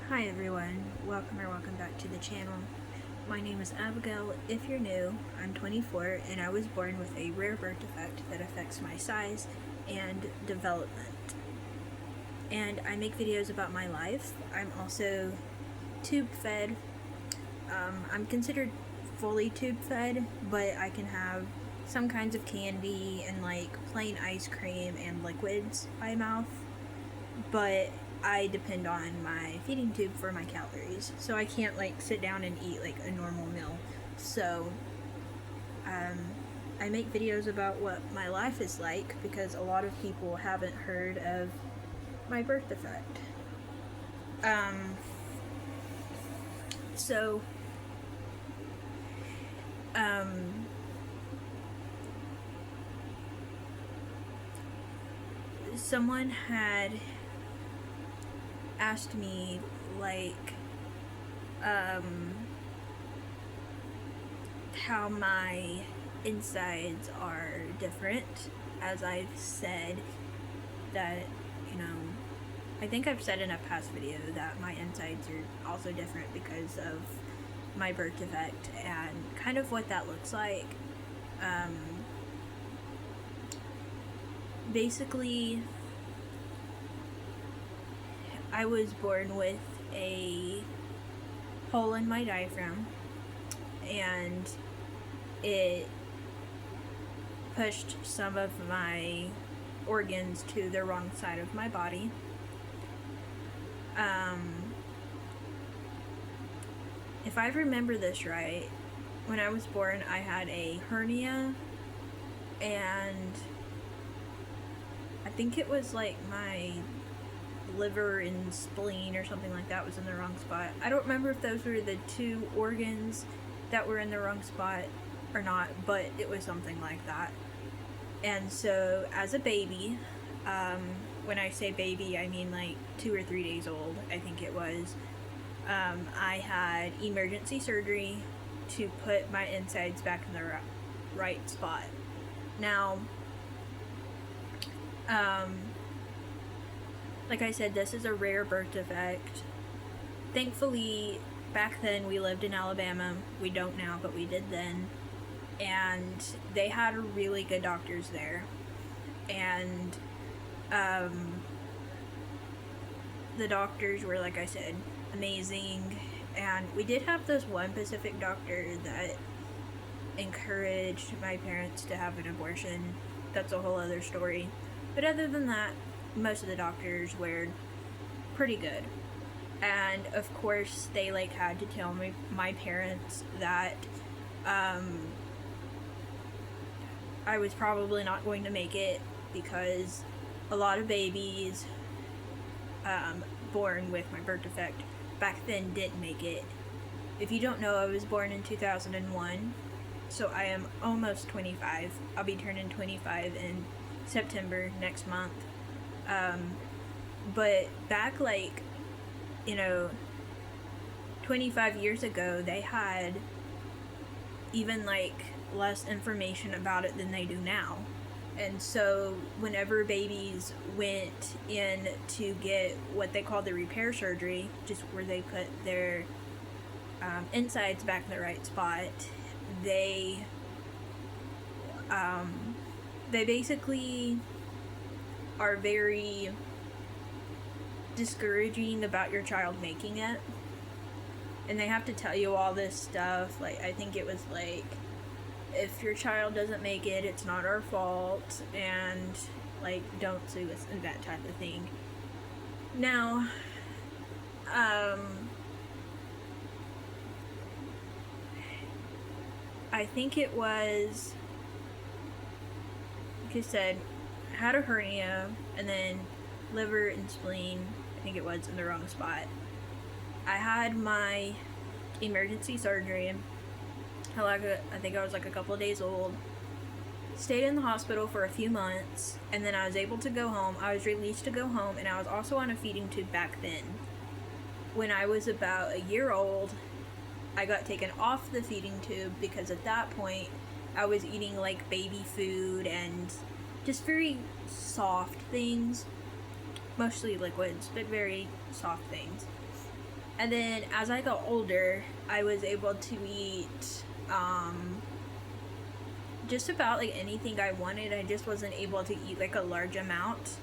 Hi everyone, welcome back to the channel. My name is Abigail. If you're new, I'm 24 and I was born with a rare birth defect that affects my size and development. And I make videos about my life. I'm also tube fed. I'm considered fully tube fed, but I can have some kinds of candy and like plain ice cream and liquids by mouth. But I depend on my feeding tube for my calories, so I can't like sit down and eat like a normal meal. So I make videos about what my life is like because a lot of people haven't heard of my birth defect. Someone had asked me like how my insides are different, as I've said that, I think I've said in a past video that my insides are also different because of my birth defect and kind of what that looks like. Basically, I was born with a hole in my diaphragm, and it pushed some of my organs to the wrong side of my body. If I remember this right, when I was born I had a hernia, and I think it was like my liver and spleen or something like that was in the wrong spot. I don't remember if those were the two organs that were in the wrong spot or not, but it was something like that. And so as a baby, when I say baby, I mean like 2 or 3 days old, I think it was, I had emergency surgery to put my insides back in the right spot. Now, like I said, this is a rare birth defect. Thankfully, back then we lived in Alabama. We don't now, but we did then. And they had really good doctors there. And the doctors were, like I said, amazing. And we did have this one specific doctor that encouraged my parents to have an abortion. That's a whole other story. But other than that, most of the doctors were pretty good. And of course they like had to tell my parents that I was probably not going to make it, because a lot of babies born with my birth defect back then didn't make it. If you don't know, I was born in 2001, so I am almost 25. I'll be turning 25 in September next month. But back 25 years ago, they had even less information about it than they do now. And so whenever babies went in to get what they call the repair surgery, just where they put their insides back in the right spot, they basically are very discouraging about your child making it, and they have to tell you all this stuff. I think it was if your child doesn't make it, it's not our fault, and don't sue us and that type of thing. Now I think it was, like I said, had a hernia, and then liver and spleen, I think it was, in the wrong spot. I had my emergency surgery. I think I was a couple of days old. Stayed in the hospital for a few months, and then I was able to go home. I was released to go home, and I was also on a feeding tube back then. When I was about a year old, I got taken off the feeding tube because at that point I was eating baby food and just very soft things, mostly liquids, but very soft things. And then as I got older, I was able to eat just about like anything I wanted. I just wasn't able to eat like a large amount.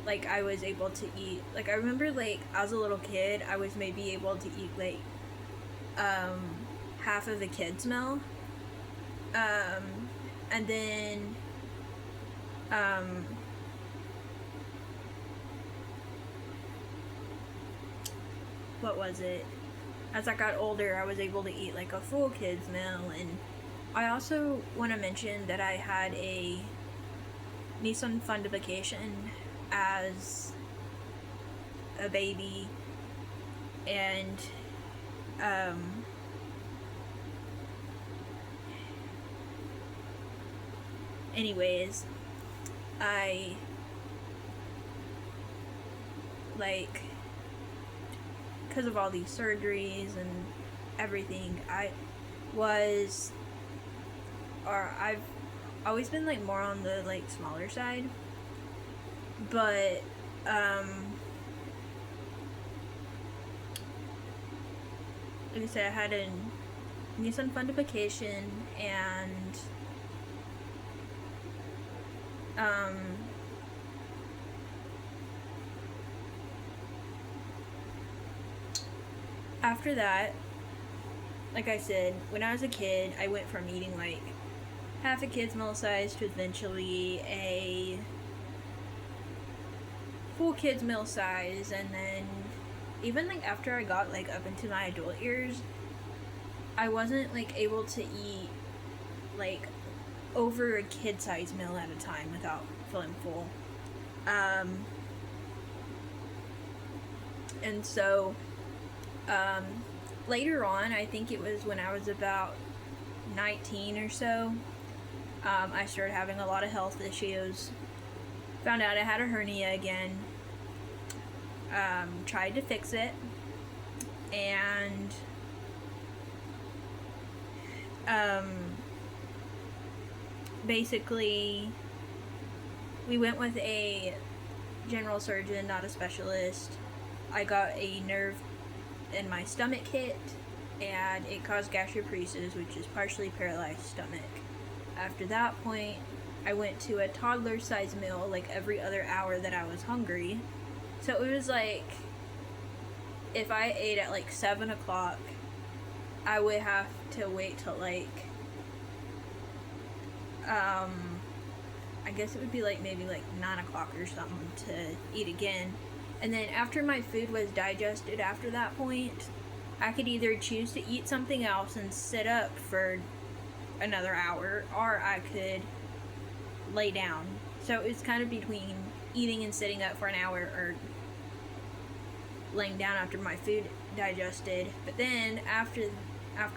Like I was able to eat, like I remember like as a little kid, I was maybe able to eat like half of the kid's meal. And then what was it? As I got older, I was able to eat like a full kid's meal. And I also want to mention that I had a Nissan fundification as a baby, and anyways, I like, because of all these surgeries and everything, I've always been like more on the like smaller side, but like I said, I had a Nissan fundification, and after that, like I said, when I was a kid, I went from eating like half a kid's meal size to eventually a full kid's meal size. And then even like after I got like up into my adult years, I wasn't like able to eat like over a kid size meal at a time without feeling full. And so later on, I think it was when I was about 19 or so, I started having a lot of health issues. Found out I had a hernia again. Tried to fix it, and basically we went with a general surgeon, not a specialist. I got a nerve in my stomach hit, and it caused gastroparesis, which is partially paralyzed stomach. After that point, I went to a toddler size meal like every other hour that I was hungry. So it was like, if I ate at like 7 o'clock, I would have to wait till like I guess it would be like maybe like 9 o'clock or something to eat again. And then after my food was digested after that point, I could either choose to eat something else and sit up for another hour, or I could lay down. So it's kind of between eating and sitting up for an hour, or laying down after my food digested. But then after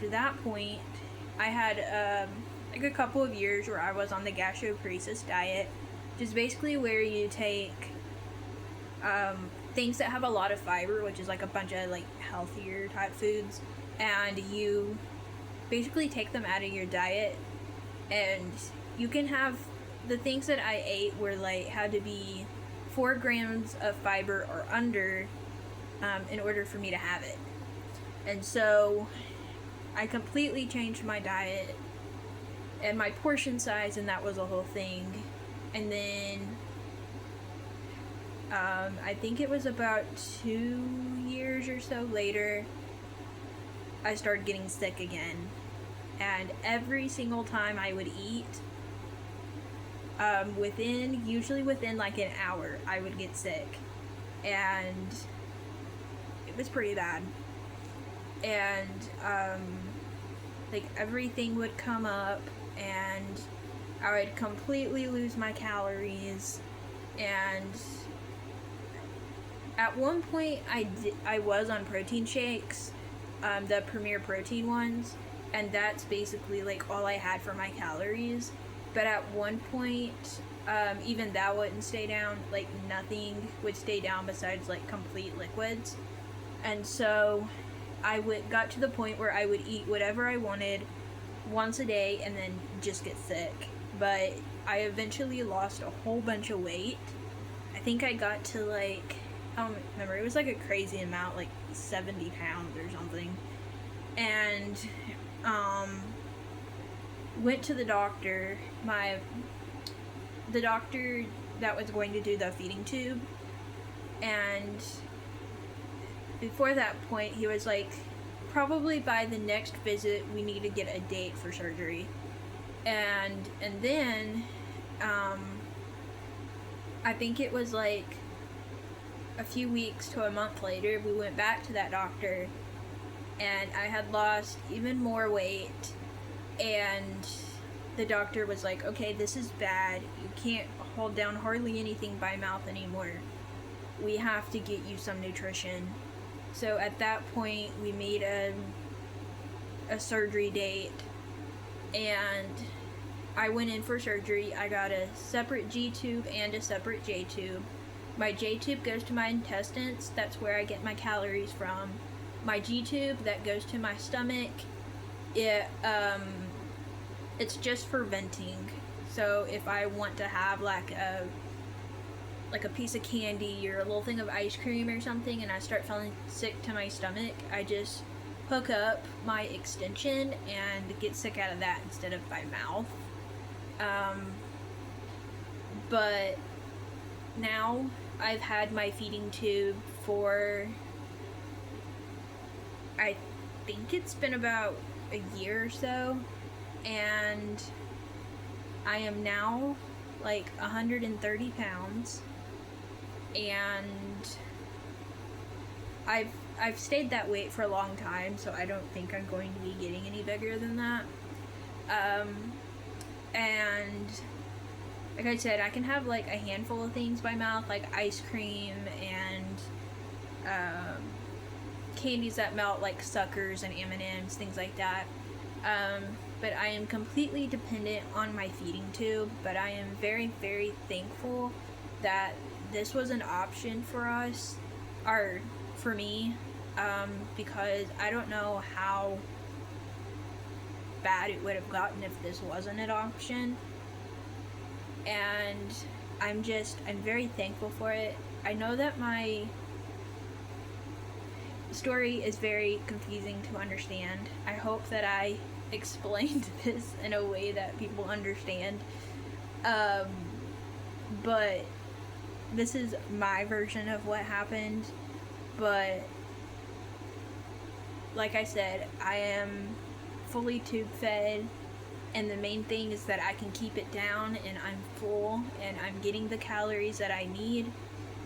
that point, I had like a couple of years where I was on the gastroparesis diet, which is basically where you take things that have a lot of fiber, which is like a bunch of like healthier type foods, and you basically take them out of your diet. And you can have, the things that I ate were like, had to be 4 grams of fiber or under in order for me to have it. And so I completely changed my diet and my portion size, and that was a whole thing. And then I think it was about 2 years or so later, I started getting sick again. And every single time I would eat, usually within like an hour, I would get sick. And it was pretty bad. And like everything would come up, and I would completely lose my calories. And at one point I was on protein shakes, the Premier Protein ones, and that's basically like all I had for my calories. But at one point, even that wouldn't stay down. Like nothing would stay down besides like complete liquids. And so I got to the point where I would eat whatever I wanted once a day and then just get sick. But I eventually lost a whole bunch of weight. I think I got to like I don't remember, it was like a crazy amount, like 70 pounds or something. And went to the doctor. The doctor that was going to do the feeding tube, and before that point he was like, probably by the next visit we need to get a date for surgery. And then I think it was like a few weeks to a month later, we went back to that doctor, and I had lost even more weight, and the doctor was like, okay, this is bad, you can't hold down hardly anything by mouth anymore, we have to get you some nutrition. So at that point we made a surgery date, and I went in for surgery. I got a separate G tube and a separate J tube. My J tube goes to my intestines, that's where I get my calories from. My G tube, that goes to my stomach. It's just for venting. So if I want to have like a piece of candy or a little thing of ice cream or something, and I start feeling sick to my stomach, I just hook up my extension and get sick out of that instead of by mouth. But now I've had my feeding tube for, I think it's been about a year or so, and I am now like 130 pounds, and I've stayed that weight for a long time, so I don't think I'm going to be getting any bigger than that. And like I said, I can have like a handful of things by mouth, like ice cream and candies that melt, like suckers and M&Ms, things like that. But I am completely dependent on my feeding tube, but I am very, very thankful that this was an option for us, or for me, because I don't know how bad it would have gotten if this wasn't an option. And I'm very thankful for it. I know that my story is very confusing to understand. I hope that I explained this in a way that people understand. But this is my version of what happened. But like I said, I am fully tube fed, and the main thing is that I can keep it down and I'm full and I'm getting the calories that I need.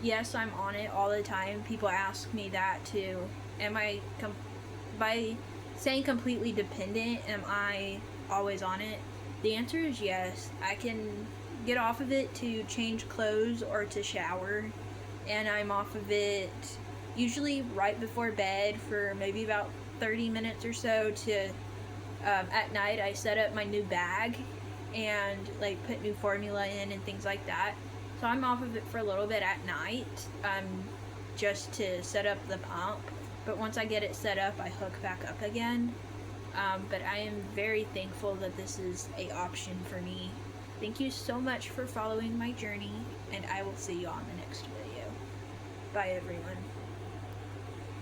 Yes, I'm on it all the time. People ask me that too. Am I, by saying completely dependent, am I always on it? The answer is yes. I can get off of it to change clothes or to shower, and I'm off of it usually right before bed for maybe about 30 minutes or so to at night I set up my new bag and like put new formula in and things like that. So I'm off of it for a little bit at night, just to set up the pump. But once I get it set up, I hook back up again. But I am very thankful that this is an option for me. Thank you so much for following my journey, and I will see you on the next video. Bye, everyone.